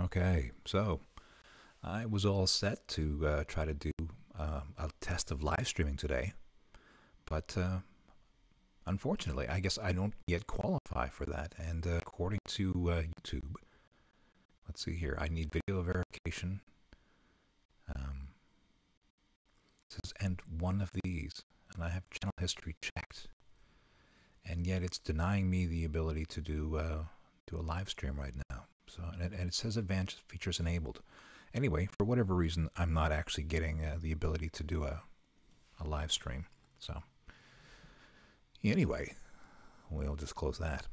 Okay, so I was all set to try to do a test of live streaming today, but unfortunately, I guess I don't yet qualify for that. And according to YouTube, let's see here, I need video verification. Um, it says, and one of these, and I have channel history checked, and yet it's denying me the ability to do a live stream right now. So, and it says advanced features enabled. Anyway, for whatever reason, I'm not actually getting the ability to do a live stream. So, anyway, we'll just close that.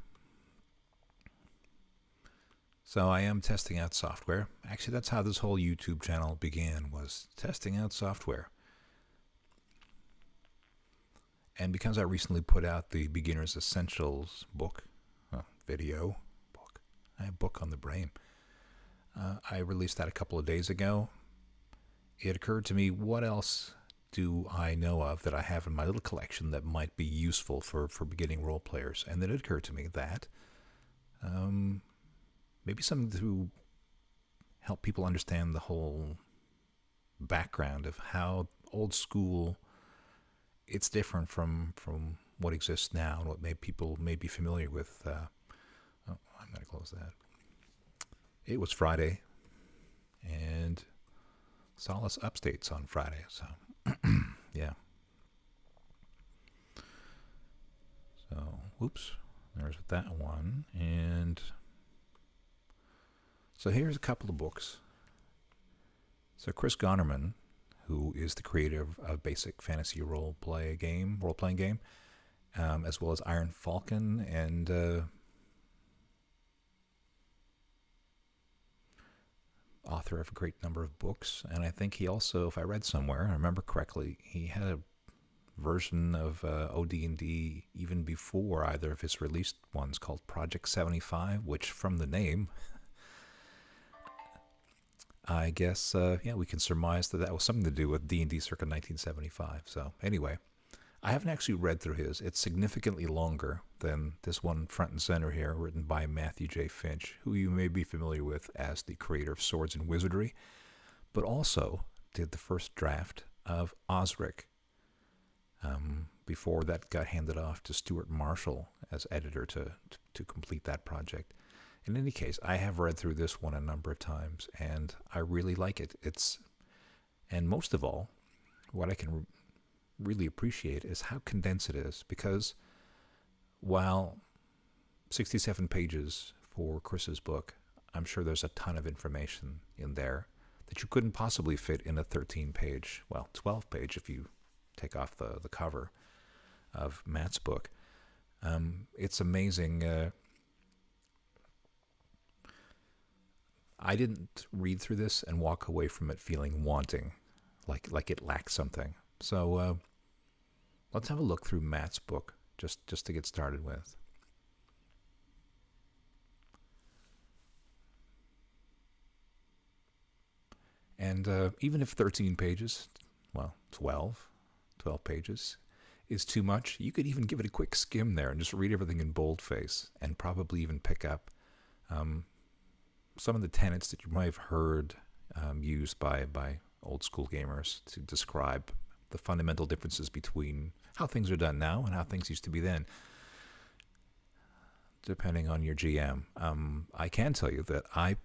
So I am testing out software. Actually, that's how this whole YouTube channel began, was testing out software. And because I recently put out the Beginner's Essentials book, video book, I have book on the brain. I released that a couple of days ago. It occurred to me, what else do I know of that I have in my little collection that might be useful for beginning role players? And then it occurred to me that maybe something to help people understand the whole background of how old school, it's different from what exists now and what people may be familiar with. Oh, I'm going to close that. It was Friday, and Solace Upstate's on Friday, so yeah. So, whoops, there's that one, and so here's a couple of books. So Chris Gonnerman, who is the creator of Basic Fantasy role-playing game, as well as Iron Falcon and author of a great number of books. And I think he also, if I read somewhere, I remember correctly, he had a version of OD&D even before either of his released ones called Project 75, which from the name, I guess, yeah, we can surmise that that was something to do with D&D circa 1975. So anyway, I haven't actually read through his. It's significantly longer than this one front and center here, written by Matthew J. Finch, who you may be familiar with as the creator of Swords and Wizardry, but also did the first draft of Osric. Before that got handed off to Stuart Marshall as editor to complete that project. In any case, I have read through this one a number of times, and I really like it. And most of all, what I can really appreciate is how condensed it is, because while 67 pages for Chris's book, I'm sure there's a ton of information in there that you couldn't possibly fit in a 13-page, well, 12-page if you take off the cover of Matt's book. It's amazing. I didn't read through this and walk away from it feeling wanting, like it lacked something. So let's have a look through Matt's book just to get started with. And even if 13 pages, well, 12 pages is too much, you could even give it a quick skim there and just read everything in boldface and probably even pick up some of the tenets that you might have heard used by old school gamers to describe the fundamental differences between how things are done now and how things used to be then, depending on your GM. I can tell you that I,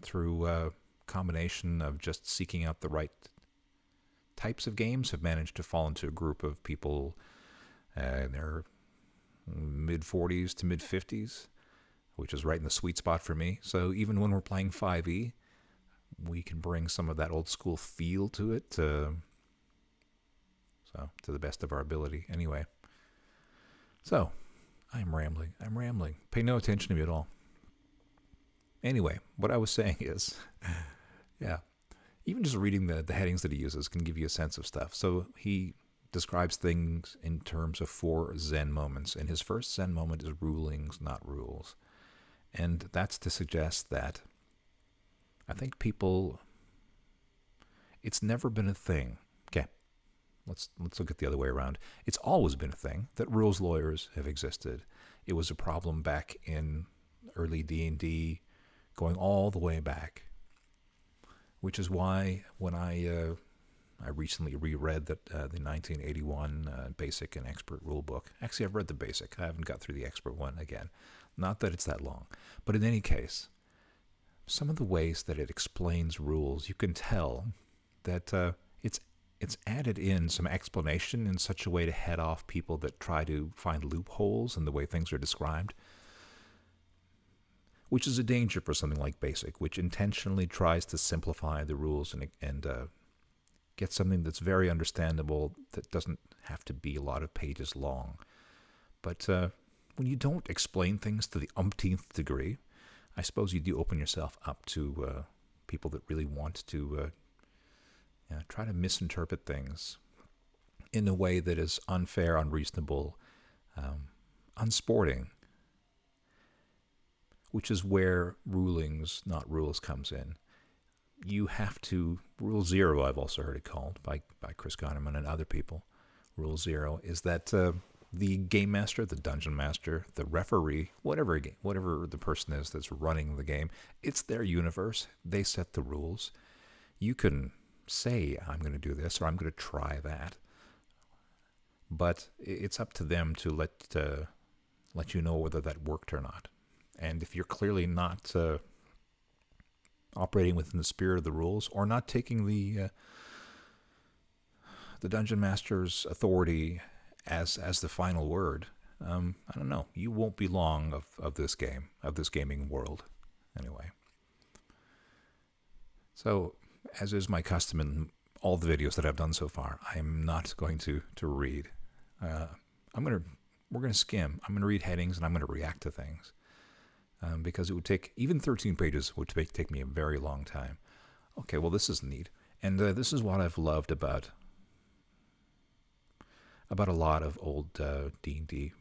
through a combination of just seeking out the right types of games, have managed to fall into a group of people in their mid-40s to mid-50s, which is right in the sweet spot for me. So even when we're playing 5e, we can bring some of that old school feel to it, so to the best of our ability. Anyway, so I'm rambling. Pay no attention to me at all. Anyway, what I was saying is, yeah, even just reading the headings that he uses can give you a sense of stuff. So he describes things in terms of 4 Zen moments, and his first Zen moment is rulings, not rules. And that's to suggest that I think people, it's never been a thing. Okay, let's look at the other way around. It's always been a thing that rules lawyers have existed. It was a problem back in early D&D, going all the way back, which is why when I recently reread the 1981 Basic and Expert Rulebook. Actually, I've read the Basic. I haven't got through the Expert one again. Not that it's that long. But in any case, some of the ways that it explains rules, you can tell that it's added in some explanation in such a way to head off people that try to find loopholes in the way things are described, which is a danger for something like Basic, which intentionally tries to simplify the rules and get something that's very understandable that doesn't have to be a lot of pages long. But when you don't explain things to the umpteenth degree, I suppose you do open yourself up to people that really want to try to misinterpret things in a way that is unfair, unreasonable, unsporting, which is where rulings, not rules, comes in. You have to, Rule 0, I've also heard it called by Chris Kahneman and other people. Rule 0 is that the game master, the dungeon master, the referee, whatever the person is that's running the game, it's their universe. They set the rules. You can say, I'm going to do this, or I'm going to try that. But it's up to them to let you know whether that worked or not. And if you're clearly not operating within the spirit of the rules, or not taking the dungeon master's authority as the final word, I don't know. You won't be long of this game, of this gaming world, anyway. So, as is my custom in all the videos that I've done so far, I am not going to read. We're going to skim. I'm going to read headings and I'm going to react to things. Because it would take, even 13 pages would take me a very long time. Okay, well, this is neat. And this is what I've loved about a lot of old D&D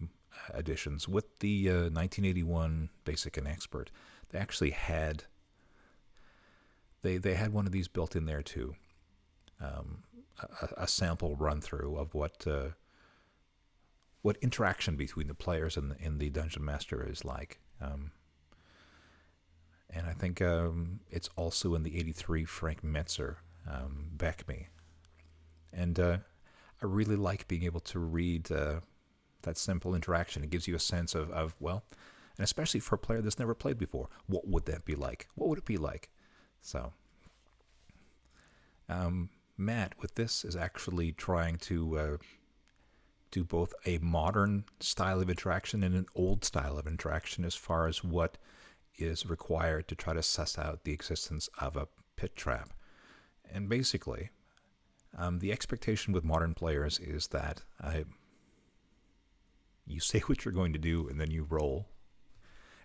editions. With the 1981 Basic and Expert, they actually had, they had one of these built in there too. A sample run-through of what interaction between the players and the Dungeon Master is like. And I think it's also in the 83 Frank Metzer Beck Me. And I really like being able to read that simple interaction. It gives you a sense of, well, and especially for a player that's never played before, what would that be like? What would it be like? So, Matt, with this, is actually trying to do both a modern style of interaction and an old style of interaction as far as what is required to try to suss out the existence of a pit trap. And basically, the expectation with modern players is that you say what you're going to do and then you roll.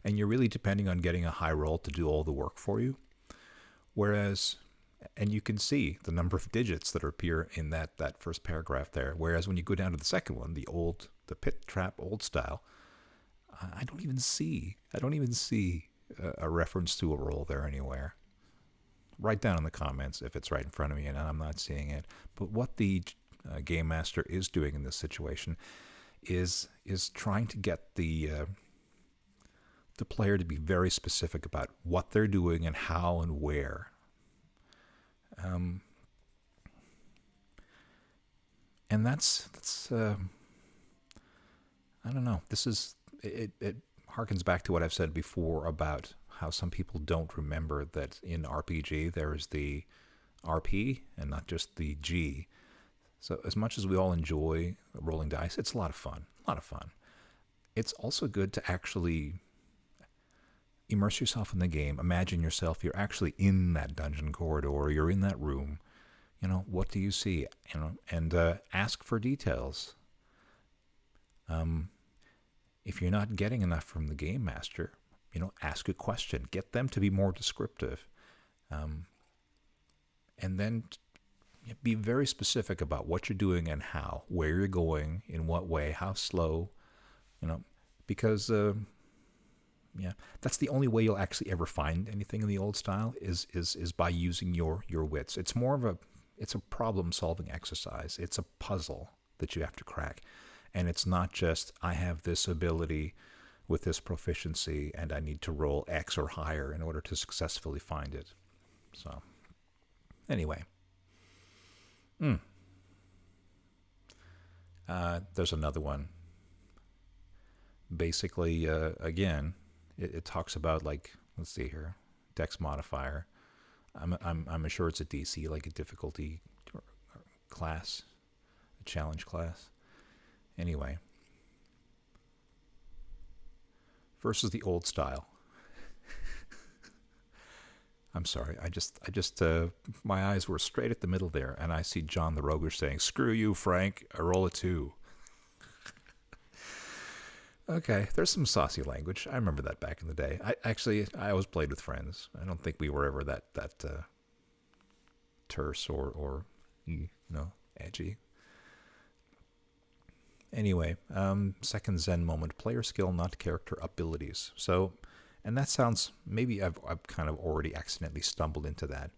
And you're really depending on getting a high roll to do all the work for you. Whereas, and you can see the number of digits that appear in that first paragraph there. Whereas when you go down to the second one, the pit trap old style, I don't even see a reference to a roll there anywhere. Write down in the comments if it's right in front of me and I'm not seeing it. But what the game master is doing in this situation is trying to get the player to be very specific about what they're doing and how and where. And that's I don't know. This is it harkens back to what I've said before about how some people don't remember that in RPG there is the RP and not just the G. So as much as we all enjoy rolling dice, it's a lot of fun. It's also good to actually immerse yourself in the game. Imagine yourself, you're actually in that dungeon corridor, you're in that room. You know, what do you see? You know, and ask for details. If you're not getting enough from the game master, you know, ask a question. Get them to be more descriptive. And then be very specific about what you're doing and how, where you're going, in what way, how slow, you know, because, yeah, that's the only way you'll actually ever find anything in the old style is by using your wits. It's more of it's a problem-solving exercise. It's a puzzle that you have to crack. And it's not just, I have this ability with this proficiency, and I need to roll X or higher in order to successfully find it. So, anyway. There's another one. Basically, again, it talks about, like, let's see here, Dex modifier. I'm sure it's a DC, like a difficulty class, a challenge class. Anyway, versus the old style. I'm sorry, I just my eyes were straight at the middle there, and I see John the Roguish saying, "Screw you, Frank, I roll a 2. Okay, there's some saucy language. I remember that back in the day. I always played with friends. I don't think we were ever that terse or edgy. Anyway, second Zen moment: player skill, not character abilities. So, and that sounds, maybe I've kind of already accidentally stumbled into that,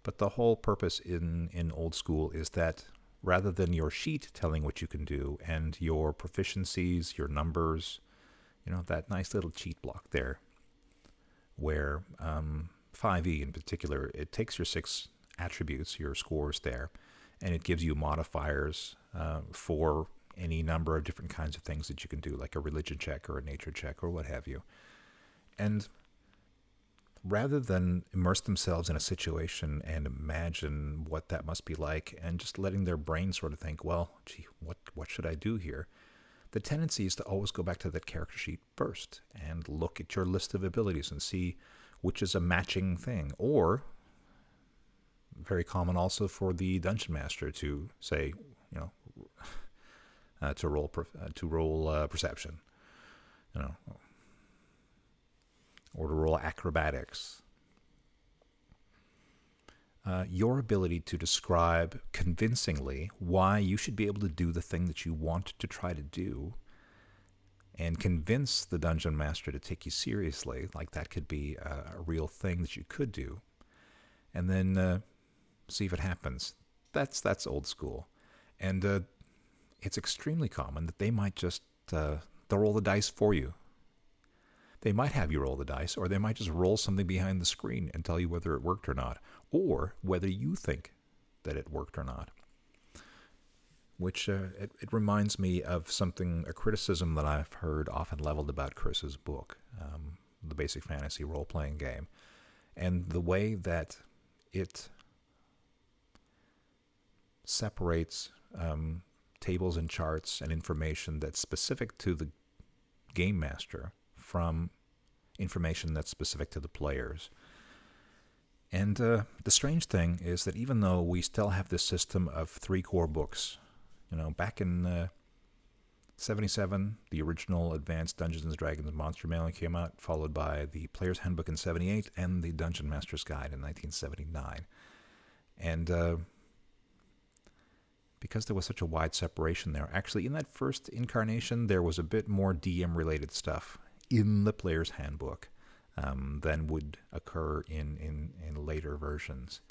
but the whole purpose in old school is that rather than your sheet telling what you can do and your proficiencies, your numbers, that nice little cheat block there, where 5e in particular, it takes your 6 attributes, your scores there, and it gives you modifiers for any number of different kinds of things that you can do, like a religion check or a nature check or what have you. And rather than immerse themselves in a situation and imagine what that must be like and just letting their brain sort of think, well, gee, what should I do here? The tendency is to always go back to that character sheet first and look at your list of abilities and see which is a matching thing. Or, very common also for the dungeon master to say, to roll perception, or to roll acrobatics. Your ability to describe convincingly why you should be able to do the thing that you want to try to do and convince the dungeon master to take you seriously, like that could be a real thing that you could do, and then see if it happens. That's old school. And it's extremely common that they might just they'll roll the dice for you. They might have you roll the dice, or they might just roll something behind the screen and tell you whether it worked or not, or whether you think that it worked or not. Which it reminds me of a criticism that I've heard often leveled about Chris's book, the Basic Fantasy Role-Playing Game, and the way that it separates tables and charts and information that's specific to the game master from information that's specific to the players. And the strange thing is that even though we still have this system of 3 core books, back in 77, the original Advanced Dungeons & Dragons Monster Manual came out, followed by the Player's Handbook in 78 and the Dungeon Master's Guide in 1979. And because there was such a wide separation there, actually in that first incarnation there was a bit more DM-related stuff in the Player's Handbook than would occur in later versions.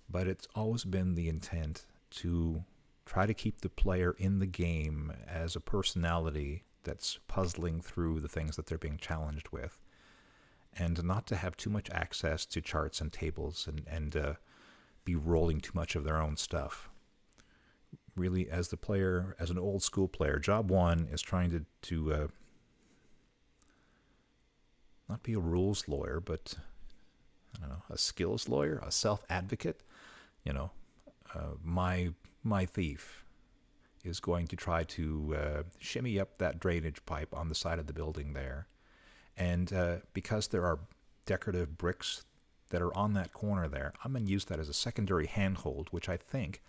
But it's always been the intent to try to keep the player in the game as a personality that's puzzling through the things that they're being challenged with, and not to have too much access to charts and tables and be rolling too much of their own stuff. Really, as the player, as an old school player, job one is trying to not be a rules lawyer, but I don't know, a skills lawyer, a self-advocate. My thief is going to try to shimmy up that drainage pipe on the side of the building there, and because there are decorative bricks that are on that corner there, I'm going to use that as a secondary handhold, which I think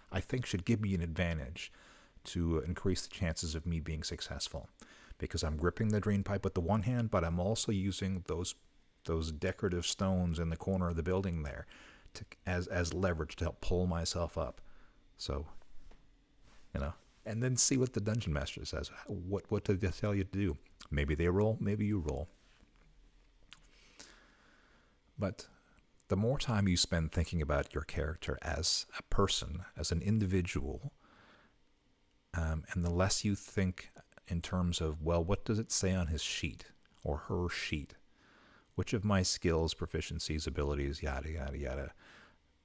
should give me an advantage to increase the chances of me being successful, because I'm gripping the drain pipe with the one hand, but I'm also using those decorative stones in the corner of the building there as leverage to help pull myself up. So, and then see what the dungeon master says. What did they tell you to do? Maybe they roll, maybe you roll. But the more time you spend thinking about your character as a person, as an individual, and the less you think in terms of, well, what does it say on his sheet? or her sheet. Which of my skills, proficiencies, abilities, yada, yada, yada,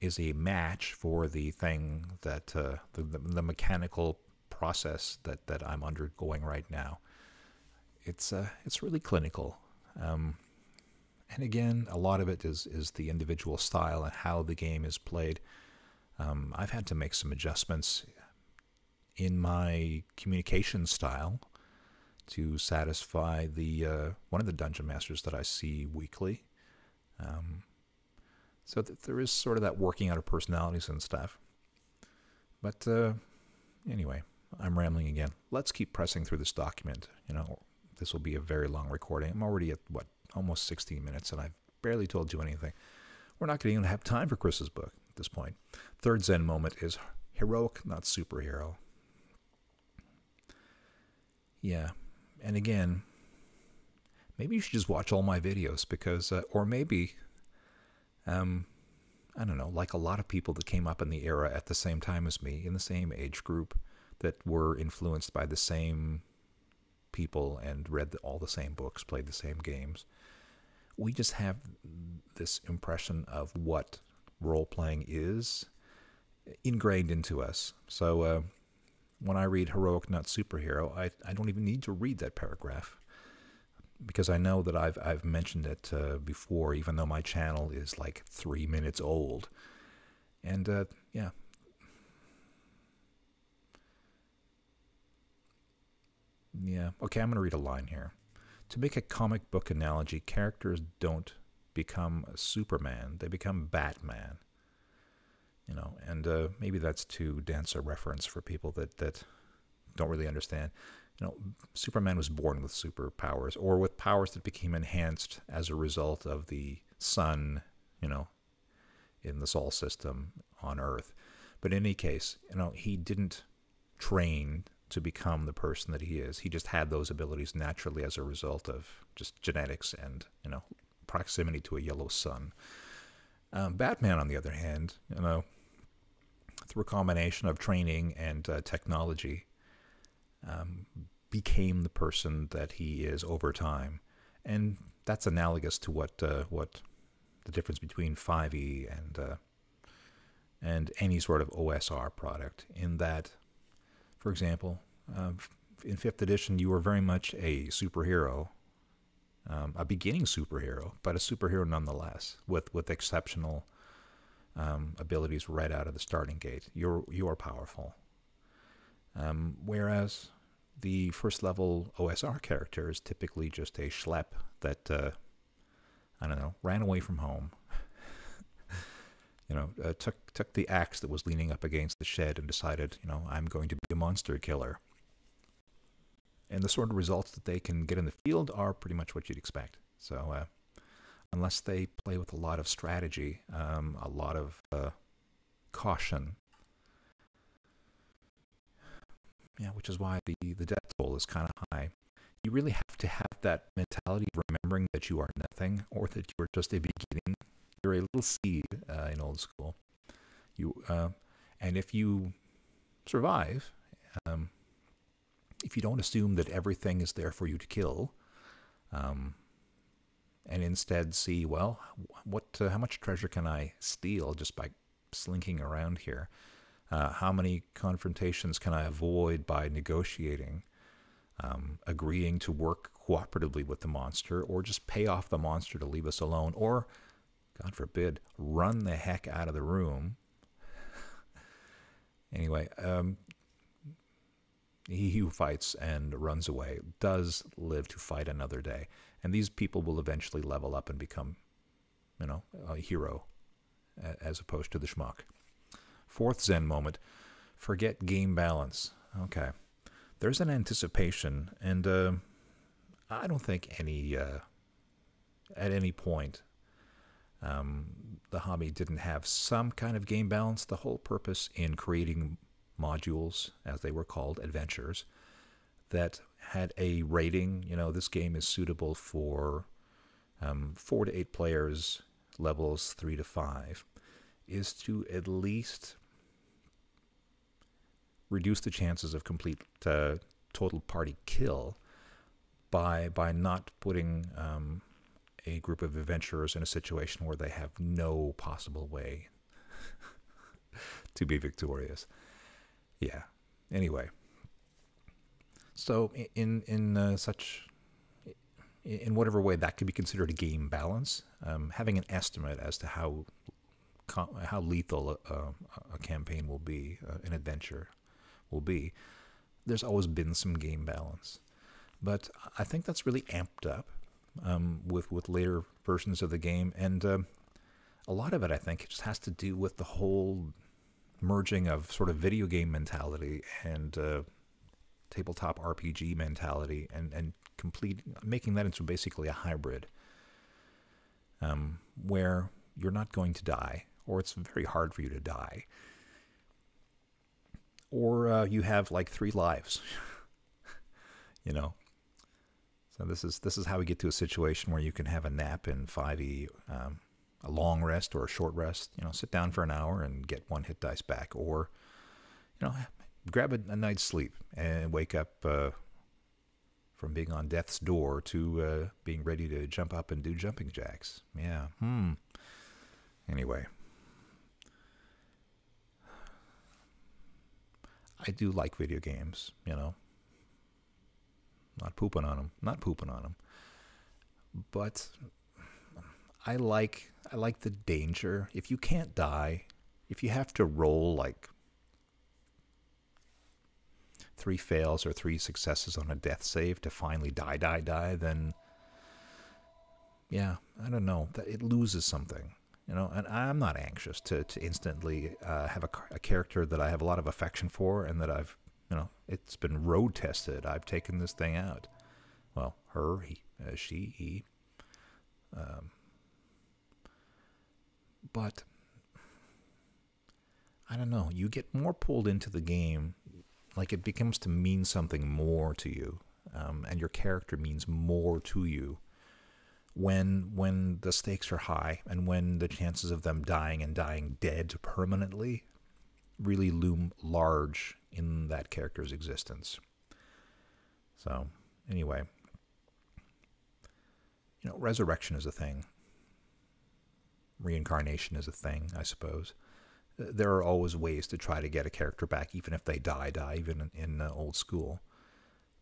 is a match for the thing that, the mechanical process that I'm undergoing right now. It's really clinical. And again, a lot of it is the individual style and how the game is played. I've had to make some adjustments in my communication style to satisfy the one of the dungeon masters that I see weekly. So there is sort of that working out of personalities and stuff. But anyway, I'm rambling again. Let's keep pressing through this document. You know, this will be a very long recording. I'm already at, what, almost 16 minutes, and I've barely told you anything. We're not going to even have time for Chris's book at this point. Third Zen moment is heroic, not superhero. Yeah, and again, maybe you should just watch all my videos because, or maybe, I don't know, like a lot of people that came up in the era at the same time as me, in the same age group, that were influenced by the same people and read all the same books, played the same games. We just have this impression of what role-playing is ingrained into us. So when I read heroic, not superhero, I don't even need to read that paragraph because I know that I've mentioned it before, even though my channel is like 3 minutes old. And yeah. Yeah, okay, I'm going to read a line here. To make a comic book analogy, characters don't become Superman, they become Batman. You know, and maybe that's too dense a reference for people that don't really understand. You know, Superman was born with superpowers, or with powers that became enhanced as a result of the sun, you know, in the Sol system on Earth. But in any case, you know, he didn't train to become the person that he is. He just had those abilities naturally as a result of just genetics and, you know, proximity to a yellow sun. Batman, on the other hand, you know, through a combination of training and technology, became the person that he is over time. And that's analogous to what the difference between 5e and any sort of OSR product, in that, for example, in 5th edition, you were very much a superhero, a beginning superhero, but a superhero nonetheless, with exceptional abilities right out of the starting gate. You're powerful. Whereas the first level OSR character is typically just a schlep that, I don't know, ran away from home. You know, took the axe that was leaning up against the shed and decided, you know, I'm going to be a monster killer. And the sort of results that they can get in the field are pretty much what you'd expect. So, unless they play with a lot of strategy, a lot of caution, yeah, which is why the death toll is kind of high. You really have to have that mentality of remembering that you are nothing, or that you are just a beginning. You're a little seed in old school. And if you survive, if you don't assume that everything is there for you to kill, and instead see, well, how much treasure can I steal just by slinking around here? How many confrontations can I avoid by negotiating, agreeing to work cooperatively with the monster, or just pay off the monster to leave us alone, or, God forbid, run the heck out of the room. Anyway, he who fights and runs away does live to fight another day. And these people will eventually level up and become, you know, a hero, as opposed to the schmuck. Fourth Zen moment, forget game balance. Okay. There's an anticipation, and I don't think at any point the hobby didn't have some kind of game balance. The whole purpose in creating modules, as they were called, adventures, that had a rating, you know, this game is suitable for 4 to 8 players, levels 3 to 5, is to at least reduce the chances of complete total party kill by not putting a group of adventurers in a situation where they have no possible way to be victorious. Yeah. Anyway, so in whatever way that could be considered a game balance, having an estimate as to how lethal a campaign will be, an adventure will be, there's always been some game balance. But I think that's really amped up with later versions of the game, and a lot of it, I think, just has to do with the whole merging of sort of video game mentality and tabletop RPG mentality, and making that into basically a hybrid, where you're not going to die, or it's very hard for you to die, or you have like 3 lives, you know. So this is how we get to a situation where you can have a nap in 5e, a long rest or a short rest. You know, sit down for an hour and get 1 hit dice back, or grab a night's sleep and wake up from being on death's door to being ready to jump up and do jumping jacks. Yeah. Anyway, I do like video games. Not pooping on them. But I like the danger. If you can't die, if you have to roll like 3 fails or 3 successes on a death save to finally die, then yeah, I don't know, that it loses something, and I'm not anxious to instantly have a character that I have a lot of affection for, and that I've, it's been road tested. I've taken this thing out. Well, her, he. But I don't know. You get more pulled into the game, like it becomes to mean something more to you, and your character means more to you when the stakes are high, and when the chances of them dying and dying dead permanently really loom large in that character's existence. So, anyway, resurrection is a thing. Reincarnation is a thing, I suppose. There are always ways to try to get a character back, even if they die, even in old school.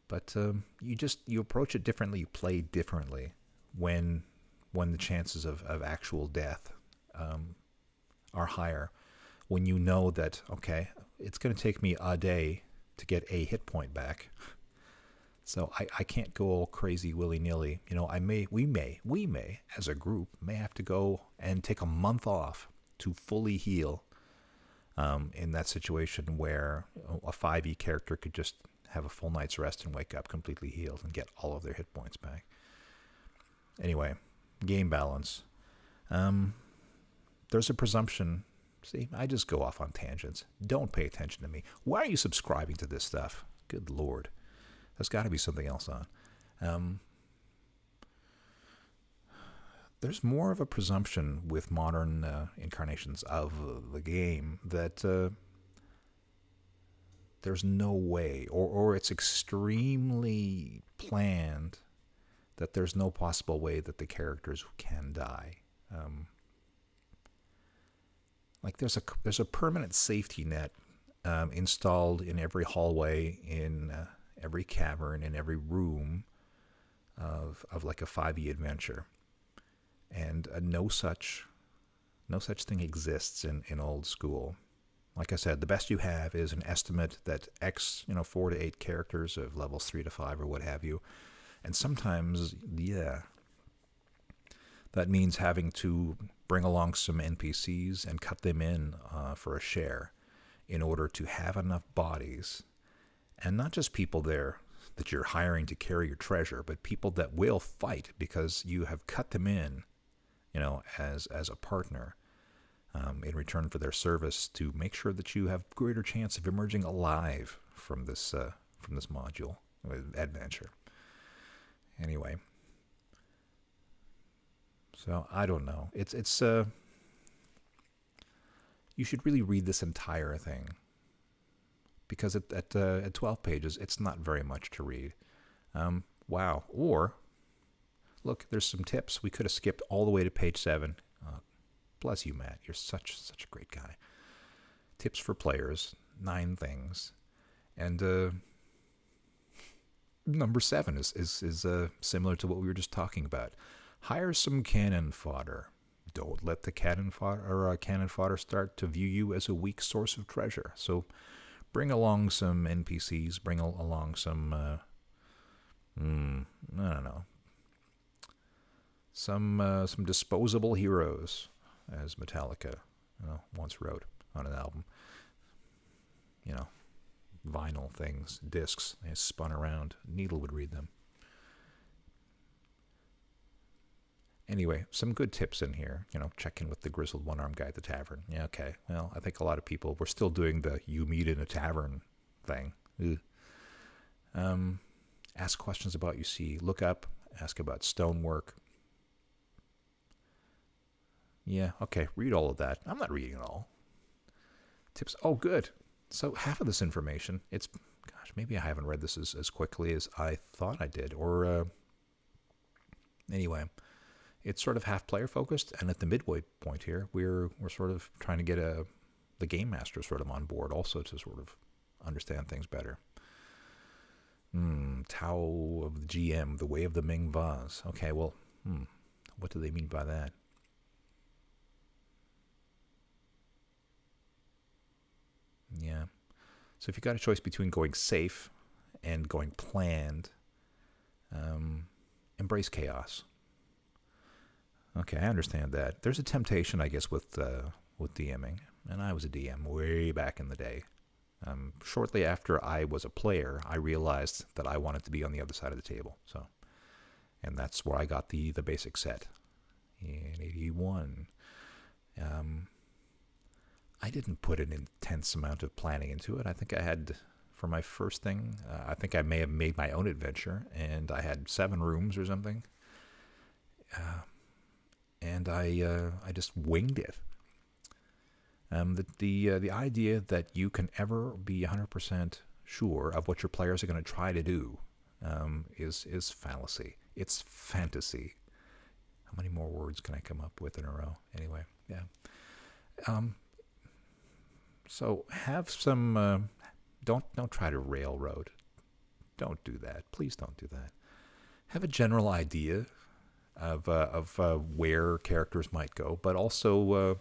But you approach it differently, you play differently when the chances of actual death are higher. When you know that, okay, it's going to take me a day to get a hit point back, so I can't go all crazy willy-nilly. We may, as a group, may have to go and take a month off to fully heal, in that situation where a 5e character could just have a full night's rest and wake up completely healed and get all of their hit points back. Anyway, game balance. There's a presumption. See, I just go off on tangents. Don't pay attention to me. Why are you subscribing to this stuff? Good Lord. There's got to be something else on. There's more of a presumption with modern incarnations of the game that there's no way, or it's extremely planned, that there's no possible way that the characters can die. Like there's a permanent safety net installed in every hallway, in every cavern, in every room of like a 5e adventure. And no such thing exists in old school. Like I said, the best you have is an estimate that X, 4 to 8 characters of levels 3 to 5 or what have you. And sometimes, yeah, that means having to bring along some NPCs and cut them in for a share in order to have enough bodies, and not just people there that you're hiring to carry your treasure, but people that will fight because you have cut them in, as a partner, in return for their service, to make sure that you have greater chance of emerging alive from this module adventure. Anyway, so I don't know. It's you should really read this entire thing, because at 12 pages, it's not very much to read. wow. Or, look, there's some tips. We could have skipped all the way to page 7. Bless you, Matt. You're such a great guy. Tips for players, 9 things. And number 7 is similar to what we were just talking about. Hire some cannon fodder. Don't let the cannon fodder start to view you as a weak source of treasure. So bring along some NPCs, bring along some, I don't know, some disposable heroes, as Metallica once wrote on an album. You know, vinyl things, discs, they spun around. Needle would read them. Anyway, some good tips in here. You know, check in with the grizzled one-armed guy at the tavern. Yeah, okay. Well, I think a lot of people, we're still doing the you meet in a tavern thing. Ask questions about you see. Look up. Ask about stonework. Yeah, okay. Read all of that. I'm not reading it all. Tips. Oh, good. So half of this information, it's, gosh, maybe I haven't read this as quickly as I thought I did. Or, anyway, it's sort of half player focused, and at the midway point here, we're sort of trying to get the game master sort of on board also to sort of understand things better. Tao of the GM, the way of the Ming Vase. Okay, well, what do they mean by that? Yeah. So if you got a choice between going safe and going planned, embrace chaos. Okay, I understand that. There's a temptation, I guess, with DMing, and I was a DM way back in the day. Shortly after I was a player, I realized that I wanted to be on the other side of the table. So, and that's where I got the basic set in 81. I didn't put an intense amount of planning into it. I think I had, for my first thing, I think I may have made my own adventure, and I had 7 rooms or something. And I just winged it. The idea that you can ever be 100% sure of what your players are going to try to do is fallacy. It's fantasy. How many more words can I come up with in a row? Anyway, yeah. So have some. Don't try to railroad. Don't do that. Please don't do that. Have a general idea of where characters might go, but also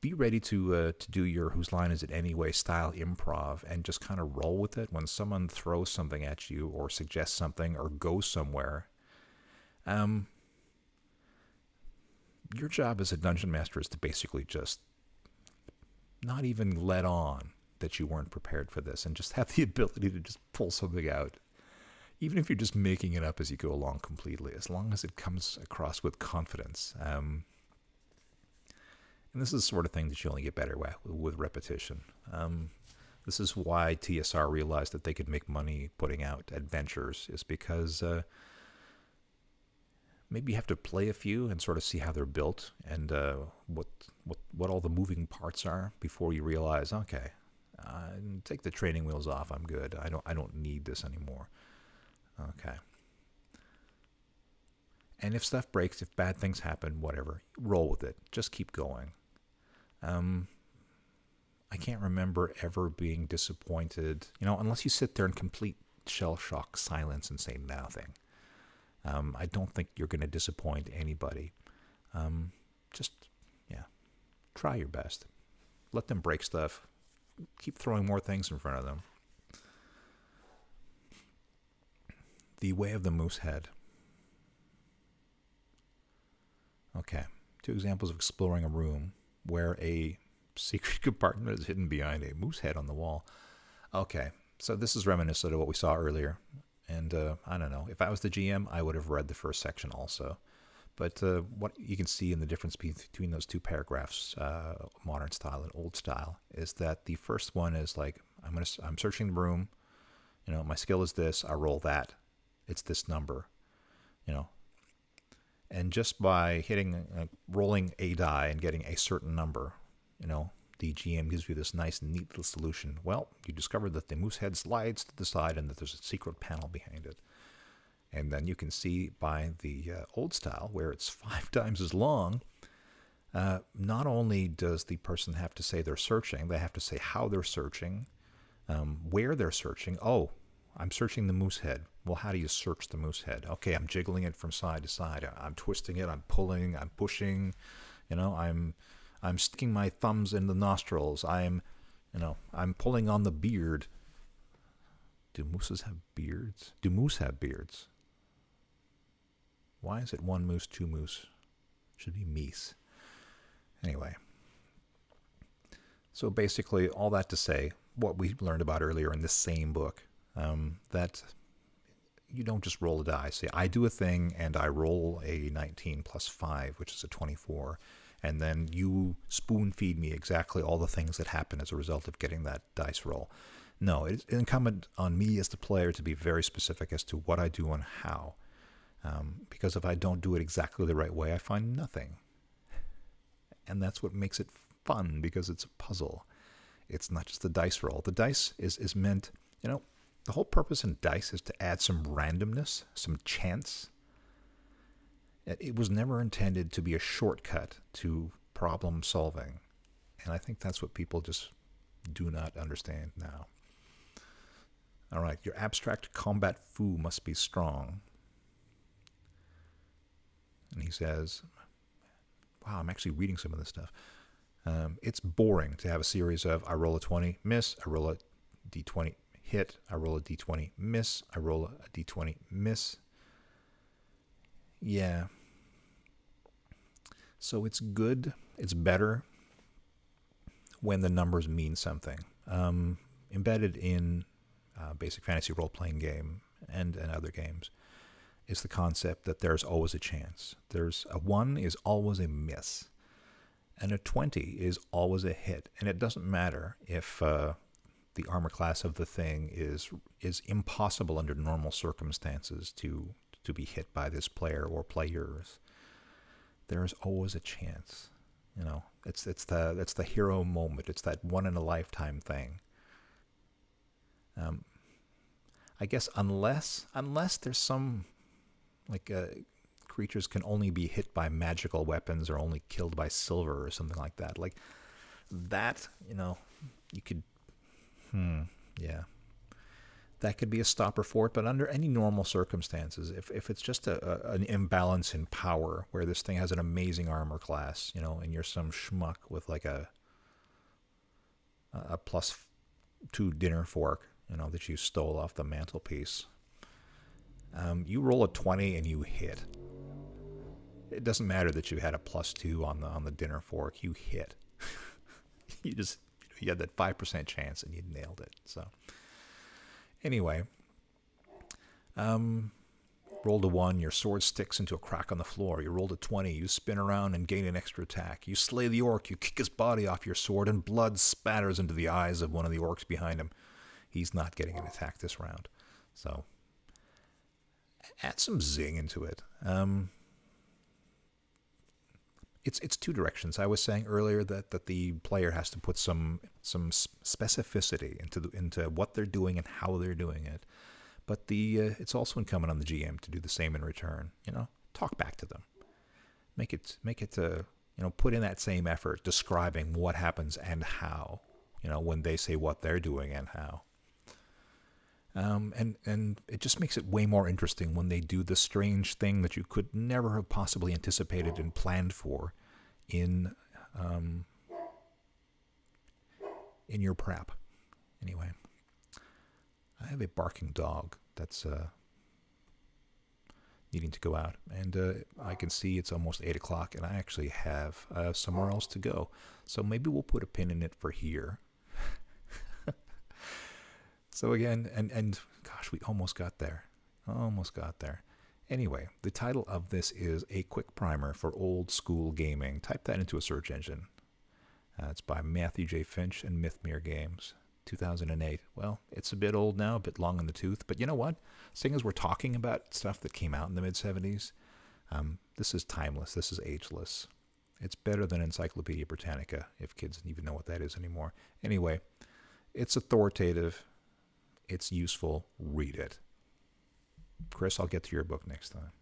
be ready to do your whose line is it anyway style improv and just kind of roll with it when someone throws something at you or suggests something or goes somewhere. Your job as a dungeon master is to basically just not even let on that you weren't prepared for this and just have the ability to just pull something out. Even if you're just making it up as you go along completely, as long as it comes across with confidence. And this is the sort of thing that you only get better with repetition. This is why TSR realized that they could make money putting out adventures, is because maybe you have to play a few and sort of see how they're built and what all the moving parts are before you realize, okay, take the training wheels off. I'm good. I don't need this anymore. Okay. And if stuff breaks, if bad things happen, whatever, roll with it. Just keep going. I can't remember ever being disappointed, unless you sit there in complete shell-shock silence and say nothing. I don't think you're going to disappoint anybody. Try your best. Let them break stuff. Keep throwing more things in front of them. The way of the moose head. Okay, 2 examples of exploring a room where a secret compartment is hidden behind a moose head on the wall. Okay, so this is reminiscent of what we saw earlier. And I don't know, if I was the GM, I would have read the first section also. But what you can see in the difference between those 2 paragraphs, modern style and old style, is that the first one is like, I'm searching the room, my skill is this, I roll that, it's this number, and just by rolling a die and getting a certain number, the GM gives you this nice, neat little solution. Well, you discover that the moose head slides to the side and that there's a secret panel behind it. And then you can see by the old style, where it's 5 times as long, not only does the person have to say they're searching, they have to say how they're searching, where they're searching. Oh, I'm searching the moose head. Well, how do you search the moose head? Okay, I'm jiggling it from side to side. I'm twisting it. I'm pulling. I'm pushing. I'm sticking my thumbs in the nostrils. I'm pulling on the beard. Do mooses have beards? Do moose have beards? Why is it 1 moose, 2 moose? Should be meese. Anyway. So basically, all that to say, what we learned about earlier in the same book, that you don't just roll a die. Say, I do a thing and I roll a 19 plus 5, which is a 24, and then you spoon feed me exactly all the things that happen as a result of getting that dice roll. No, it's incumbent on me as the player to be very specific as to what I do and how. Because if I don't do it exactly the right way, I find nothing. And that's what makes it fun, because it's a puzzle. It's not just a dice roll. The dice is meant, the whole purpose in dice is to add some randomness, some chance. It was never intended to be a shortcut to problem solving. And I think that's what people just do not understand now. All right, your abstract combat foo must be strong. And he says, wow, I'm actually reading some of this stuff. It's boring to have a series of I roll a 20, miss, I roll a d20, hit, I roll a d20, miss, I roll a d20, miss. Yeah. So it's good, it's better when the numbers mean something. Embedded in basic fantasy role-playing game and other games is the concept that there's always a chance. There's a 1 is always a miss, and a 20 is always a hit. And it doesn't matter if the armor class of the thing is impossible under normal circumstances to be hit by this player or players. There's always a chance. It's the hero moment. It's that one in a lifetime thing. I guess unless there's some creatures can only be hit by magical weapons or only killed by silver or something like that. Like that, you could, yeah, that could be a stopper for it. But under any normal circumstances, if it's just an imbalance in power where this thing has an amazing armor class, and you're some schmuck with like a +2 dinner fork, that you stole off the mantelpiece. You roll a 20 and you hit. It doesn't matter that you had a +2 on the dinner fork. You hit. you had that 5% chance and you nailed it. So anyway, rolled a 1, your sword sticks into a crack on the floor. You rolled a 20, you spin around and gain an extra attack. You slay the orc, you kick his body off your sword, and blood spatters into the eyes of one of the orcs behind him. He's not getting an attack this round. So add some zing into it. It's 2 directions. I was saying earlier that the player has to put some specificity into what they're doing and how they're doing it. But it's also incumbent on the GM to do the same in return. Talk back to them. Make it put in that same effort describing what happens and how. When they say what they're doing and how. And it just makes it way more interesting when they do the strange thing that you could never have possibly anticipated and planned for in your prep. Anyway, I have a barking dog that's needing to go out, and I can see it's almost 8 o'clock, and I actually have somewhere else to go. So maybe we'll put a pin in it for here. So again, and gosh, we almost got there. Almost got there. Anyway, the title of this is A Quick Primer for Old School Gaming. Type that into a search engine. It's by Matthew J. Finch and Mythmere Games, 2008. Well, it's a bit old now, a bit long in the tooth, but you know what? Seeing as we're talking about stuff that came out in the mid-70s, this is timeless. This is ageless. It's better than Encyclopedia Britannica, if kids even know what that is anymore. Anyway, it's authoritative. It's useful. Read it. Chris, I'll get to your book next time.